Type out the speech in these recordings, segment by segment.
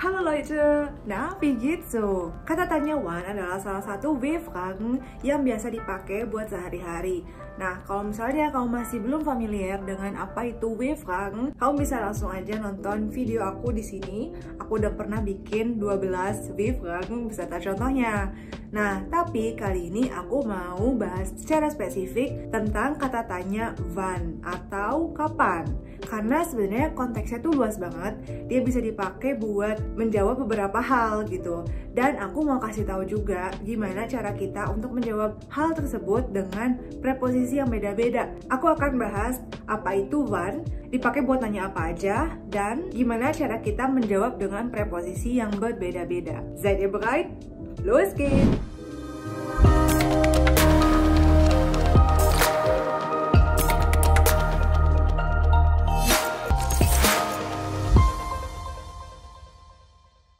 Halo Leute, nah wie geht's so? Kata tanya wann adalah salah satu W-Fragen yang biasa dipakai buat sehari-hari. Nah, kalau misalnya kamu masih belum familiar dengan apa itu W-Fragen, kamu bisa langsung aja nonton video aku di sini. Aku udah pernah bikin 12 W-Fragen beserta contohnya. Nah, tapi kali ini aku mau bahas secara spesifik tentang kata tanya wann atau kapan. Karena sebenarnya konteksnya tuh luas banget, dia bisa dipakai buat menjawab beberapa hal gitu. Dan aku mau kasih tahu juga gimana cara kita untuk menjawab hal tersebut dengan preposisi yang beda-beda. Aku akan bahas apa itu wann, dipakai buat nanya apa aja, dan gimana cara kita menjawab dengan preposisi yang berbeda-beda. Seid ihr bereit? Los geht's!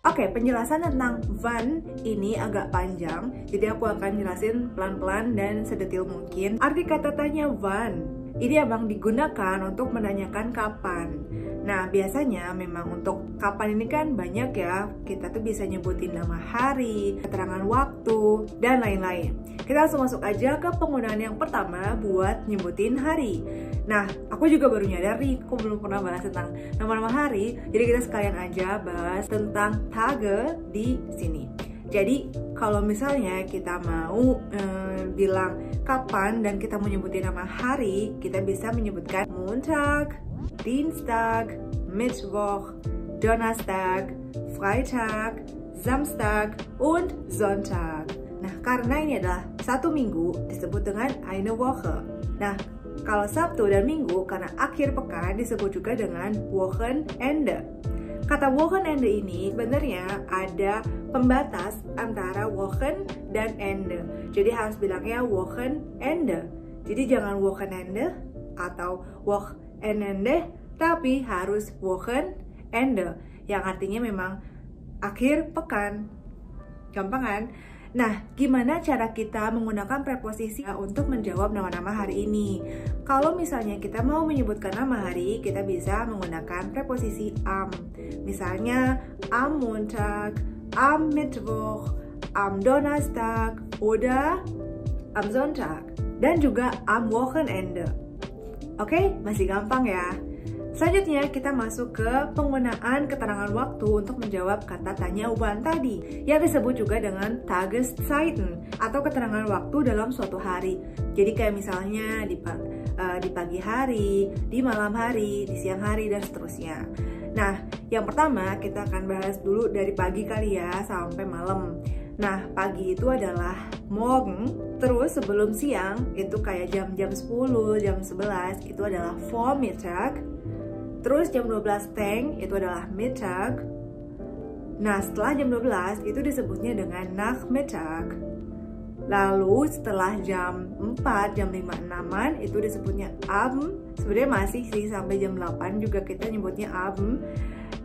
Oke, penjelasan tentang wann ini agak panjang, jadi aku akan jelasin pelan-pelan dan sedetil mungkin. Arti kata tanya wann ini emang digunakan untuk menanyakan kapan. Nah, biasanya memang untuk kapan ini kan banyak ya, kita tuh bisa nyebutin nama hari, keterangan waktu, dan lain-lain. Kita langsung masuk aja ke penggunaan yang pertama buat nyebutin hari. Nah, aku juga baru nyadar nih, aku belum pernah bahas tentang nama-nama hari, jadi kita sekalian aja bahas tentang Tage di sini. Jadi, kalau misalnya kita mau bilang kapan dan kita mau nyebutin nama hari, kita bisa menyebutkan Montag, Dienstag, Mittwoch, Donnerstag, Freitag, Samstag, und Sonntag. Nah, karena ini adalah satu minggu disebut dengan eine Woche. Nah, kalau Sabtu dan Minggu karena akhir pekan disebut juga dengan Wochenende. Kata Wochenende ini sebenarnya ada pembatas antara Wochen dan Ende. Jadi harus bilangnya Wochenende. Jadi jangan Wochenende atau Wochenende, tapi harus Wochenende yang artinya memang akhir pekan. Gampang kan? Nah, gimana cara kita menggunakan preposisi untuk menjawab nama-nama hari ini? Kalau misalnya kita mau menyebutkan nama hari, kita bisa menggunakan preposisi am. Misalnya, am Montag, am Mittwoch, am Donnerstag, oder am Sonntag. Dan juga am Wochenende. Oke, masih gampang ya? Selanjutnya kita masuk ke penggunaan keterangan waktu untuk menjawab kata tanya wann tadi, yang disebut juga dengan Tageszeiten atau keterangan waktu dalam suatu hari. Jadi kayak misalnya di pagi hari, di malam hari, di siang hari, dan seterusnya. Nah, yang pertama kita akan bahas dulu dari pagi kali ya sampai malam. Nah, pagi itu adalah morgen, terus sebelum siang itu kayak jam 10, jam 11 itu adalah Vormittag. Terus jam 12 itu adalah Mittag. Nah, setelah jam 12 itu disebutnya dengan Nachmittag. Lalu setelah jam 4, jam 5, 6-an itu disebutnya Abend. Sebenarnya masih sih sampai jam 8 juga kita nyebutnya Abend.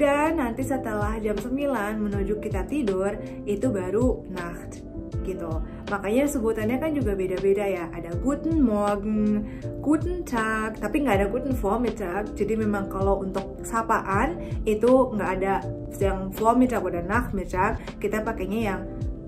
Dan nanti setelah jam 9 menuju kita tidur itu baru Nacht gitu. Makanya sebutannya kan juga beda-beda ya. Ada Guten Morgen, Guten Tag, tapi nggak ada Guten Vormittag. Jadi memang kalau untuk sapaan itu nggak ada yang Vormittag atau Nachmittag. Kita pakainya yang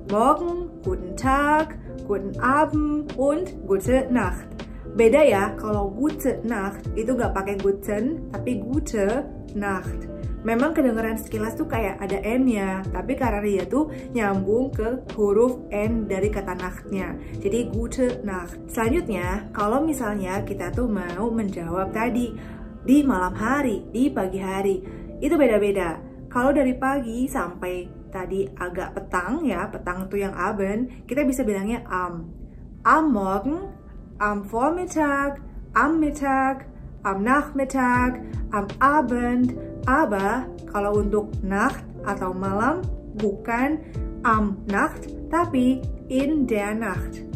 Morgen, Guten Tag, Guten Abend, und Gute Nacht. Beda ya, kalau Gute Nacht itu nggak pakai Guten, tapi Gute Nacht. Memang kedengeran sekilas tuh kayak ada N-nya, tapi karena dia tuh nyambung ke huruf N dari kata Nacht-nya. Jadi Gute Nacht. Selanjutnya, kalau misalnya kita tuh mau menjawab tadi di malam hari, di pagi hari, itu beda-beda. Kalau dari pagi sampai tadi agak petang ya, petang tuh yang Abend, kita bisa bilangnya am Morgen, am Vormittag, am Mittag, am Nachmittag, am Abend. Aber kalau untuk Nacht atau malam bukan am Nacht tapi in der Nacht.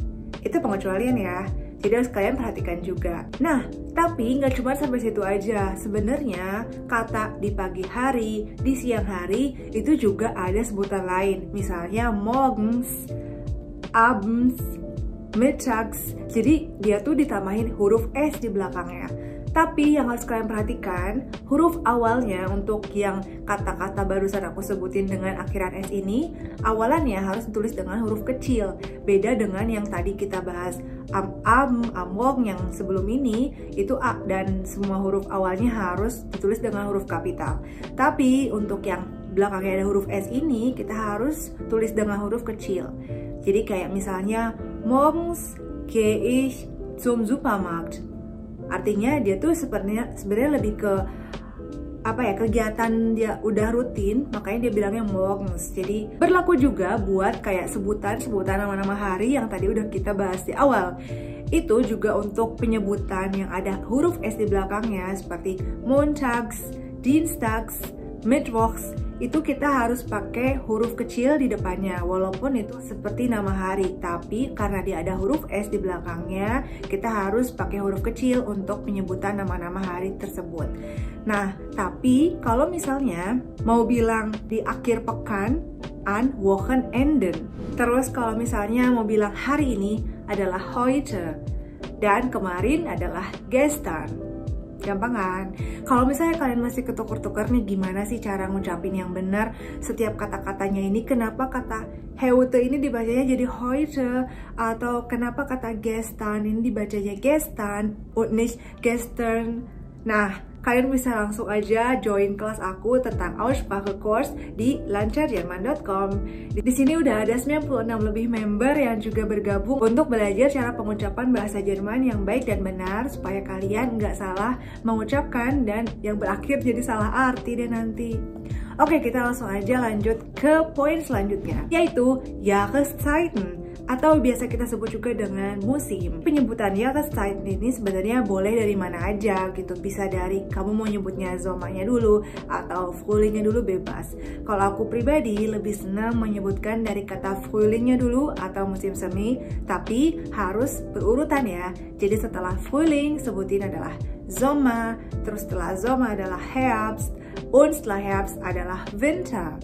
Itu pengecualian ya. Jadi harus kalian perhatikan juga. Nah, tapi nggak cuma sampai situ aja. Sebenarnya kata di pagi hari, di siang hari itu juga ada sebutan lain. Misalnya morgens, abends, mittags. Jadi dia tuh ditambahin huruf S di belakangnya. Tapi yang harus kalian perhatikan, huruf awalnya untuk yang kata-kata barusan aku sebutin dengan akhiran S ini, awalannya harus ditulis dengan huruf kecil. Beda dengan yang tadi kita bahas amwong yang sebelum ini, itu A dan semua huruf awalnya harus ditulis dengan huruf kapital. Tapi untuk yang belakangnya ada huruf S ini, kita harus tulis dengan huruf kecil. Jadi kayak misalnya, morgens gehe ich zum Supermarkt. Artinya dia tuh sebenarnya lebih ke kegiatan dia udah rutin, makanya dia bilangnya morgens. Jadi berlaku juga buat kayak sebutan nama-nama hari yang tadi udah kita bahas di awal. Itu juga untuk penyebutan yang ada huruf S di belakangnya seperti montags, dienstags, mittwochs. Itu kita harus pakai huruf kecil di depannya, walaupun itu seperti nama hari, tapi karena dia ada huruf S di belakangnya, kita harus pakai huruf kecil untuk penyebutan nama-nama hari tersebut. Nah, tapi kalau misalnya mau bilang di akhir pekan, an Wochenenden. Terus kalau misalnya mau bilang hari ini adalah heute, dan kemarin adalah gestern. Gampang kan? Kalau misalnya kalian masih ketuker-tuker nih, gimana sih cara ngucapin yang benar setiap kata-katanya ini? Kenapa kata heute ini dibacanya jadi heute? Atau kenapa kata gestern ini dibacanya gestern und nicht gestern? Nah, kalian bisa langsung aja join kelas aku tentang Aussprache Course di lancarjerman.com. Di sini udah ada 96 lebih member yang juga bergabung untuk belajar cara pengucapan bahasa Jerman yang baik dan benar supaya kalian nggak salah mengucapkan dan yang berakhir jadi salah arti deh nanti. Oke, kita langsung aja lanjut ke poin selanjutnya, yaitu Jahreszeiten, atau biasa kita sebut juga dengan musim. Penyebutan Jahreszeiten ini sebenarnya boleh dari mana aja gitu. Bisa dari kamu mau nyebutnya Sommernya dulu atau Frühlingnya dulu, bebas. Kalau aku pribadi lebih senang menyebutkan dari kata Frühlingnya dulu atau musim semi, tapi harus berurutan ya. Jadi setelah Frühling sebutin adalah Sommer, terus setelah Sommer adalah Herbst, und setelah Herbst adalah Winter.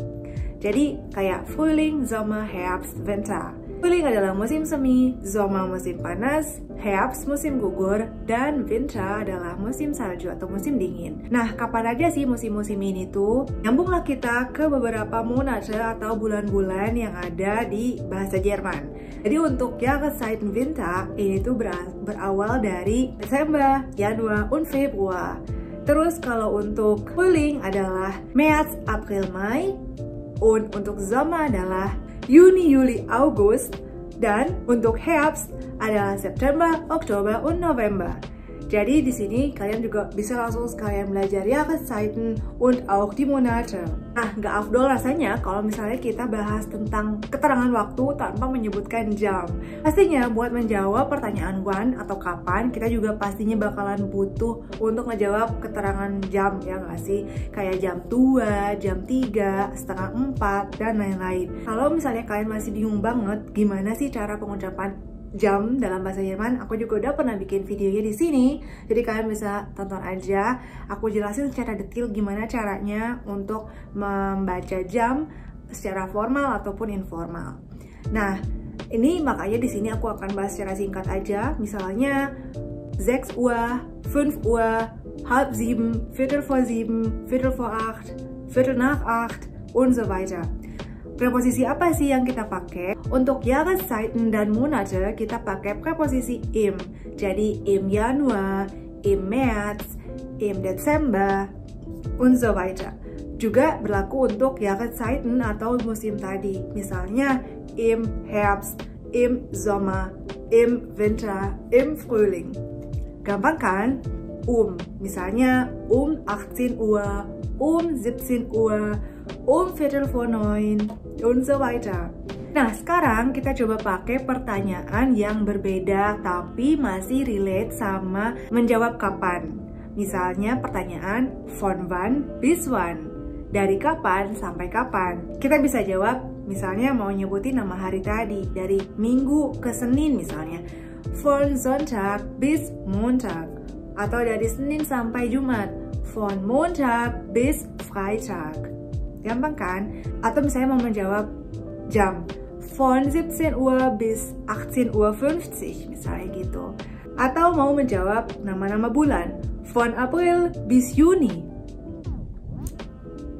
Jadi kayak Frühling, Sommer, Herbst, Winter. Frühling adalah musim semi, Sommer musim panas, Herbst musim gugur, dan Winter adalah musim salju atau musim dingin. Nah, kapan aja sih musim-musim ini tuh? Nyambunglah kita ke beberapa Monate atau bulan-bulan yang ada di bahasa Jerman. Jadi untuk Jahreszeiten Winter, ini tuh berawal dari Desember, Januar, und Februar. Terus kalau untuk Frühling adalah März, April, Mai, und untuk Sommer adalah Juni, Juli, August, dan untuk Herbst adalah September, Oktober, und November. Jadi di sini kalian juga bisa langsung sekalian belajar Jahreszeiten und auch die Monate. Nah, nggak afdol rasanya kalau misalnya kita bahas tentang keterangan waktu tanpa menyebutkan jam. Pastinya buat menjawab pertanyaan when atau kapan, kita juga pastinya bakalan butuh untuk ngejawab keterangan jam, ya nggak sih? Kayak jam 2, jam 3, setengah 4, dan lain-lain. Kalau misalnya kalian masih bingung banget gimana sih cara pengucapan jam dalam bahasa Jerman, aku juga udah pernah bikin videonya di sini, jadi kalian bisa tonton aja. Aku jelasin secara detail gimana caranya untuk membaca jam secara formal ataupun informal. Nah, ini makanya di sini aku akan bahas secara singkat aja. Misalnya 6 Uhr, 5 Uhr, halb 7, Viertel vor 7, Viertel vor 8, Viertel nach 8 und so weiter. Preposisi apa sih yang kita pakai? Untuk Jahreszeiten dan Monate kita pakai preposisi im. Jadi im Januar, im März, im Dezember, und so weiter. Juga berlaku untuk Jahreszeiten atau musim tadi. Misalnya im Herbst, im Sommer, im Winter, im Frühling. Gampang kan? Misalnya 18 Uhr, 17 Uhr, Viertel vor 9, und so weiter. Nah, sekarang kita coba pakai pertanyaan yang berbeda tapi masih relate sama menjawab kapan. Misalnya pertanyaan von wann bis wann, dari kapan sampai kapan. Kita bisa jawab, misalnya mau nyebutin nama hari tadi, dari Minggu ke Senin misalnya, von Sonntag bis Montag, atau dari Senin sampai Jumat, von Montag bis Freitag. Gampang kan? Atau misalnya mau menjawab jam, von 17 Uhr bis 18:50 Uhr misalnya gitu. Atau mau menjawab nama-nama bulan, Von April bis Juni.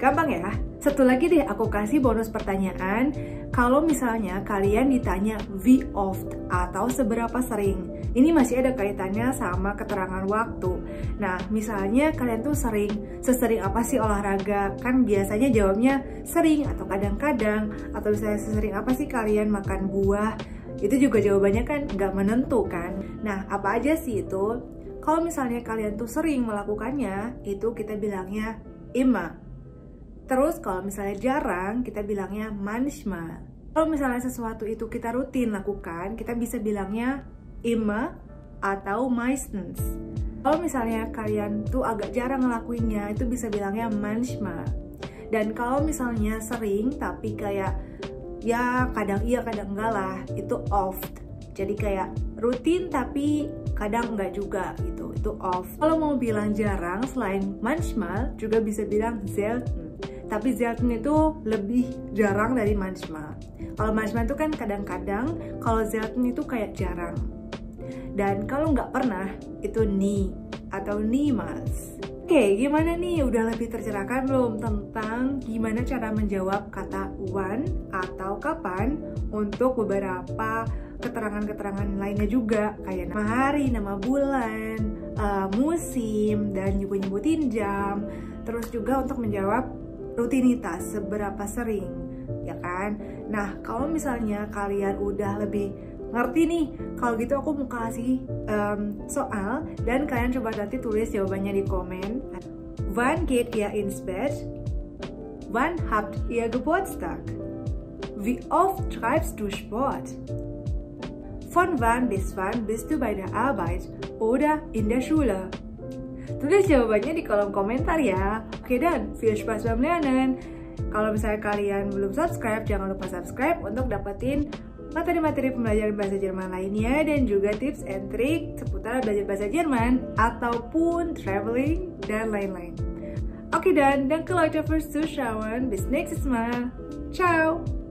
Gampang ya? Satu lagi deh, aku kasih bonus pertanyaan. Kalau misalnya kalian ditanya wie oft atau seberapa sering, ini masih ada kaitannya sama keterangan waktu. Nah, misalnya kalian tuh sesering apa sih olahraga? Kan biasanya jawabnya sering atau kadang-kadang. Atau misalnya sesering apa sih kalian makan buah? Itu juga jawabannya kan nggak menentu kan? Nah, apa aja sih itu? Kalau misalnya kalian tuh sering melakukannya, itu kita bilangnya immer. Terus kalau misalnya jarang, kita bilangnya manchmal. Kalau misalnya sesuatu itu kita rutin lakukan, kita bisa bilangnya immer atau meistens. Kalau misalnya kalian tuh agak jarang ngelakuinnya, itu bisa bilangnya manchmal. Dan kalau misalnya sering tapi kayak ya kadang iya kadang enggak lah, itu oft. Jadi kayak rutin tapi kadang enggak juga gitu, itu oft. Kalau mau bilang jarang selain manchmal juga bisa bilang selten. Tapi selten itu lebih jarang dari manchmal. Kalau manchmal itu kan kadang-kadang, kalau selten itu kayak jarang. Dan kalau nggak pernah, itu nie atau niemals. Oke, gimana nih? Udah lebih tercerahkan belum tentang gimana cara menjawab kata wann atau kapan untuk beberapa keterangan-keterangan lainnya juga, kayak nama hari, nama bulan, musim, dan juga nyebutin jam. Terus juga untuk menjawab rutinitas, seberapa sering, ya kan? Nah, kalau misalnya kalian udah lebih ngerti nih, kalau gitu aku mau kasih soal dan kalian coba nanti tulis jawabannya di komen. Wann geht ihr ins Bett? Wann habt ihr Geburtstag? Wie oft treibst du Sport? Von wann bis wann bist du bei der Arbeit oder in der Schule? Tulis jawabannya di kolom komentar ya. Oke, dan viel Spaß beim Lernen. Kalau misalnya kalian belum subscribe, jangan lupa subscribe untuk dapetin materi-materi pembelajaran bahasa Jerman lainnya dan juga tips and trik seputar belajar bahasa Jerman ataupun traveling dan lain-lain. Oke, dan danke Leute fürs Zuschauen. Bis nächstes Mal. Ciao!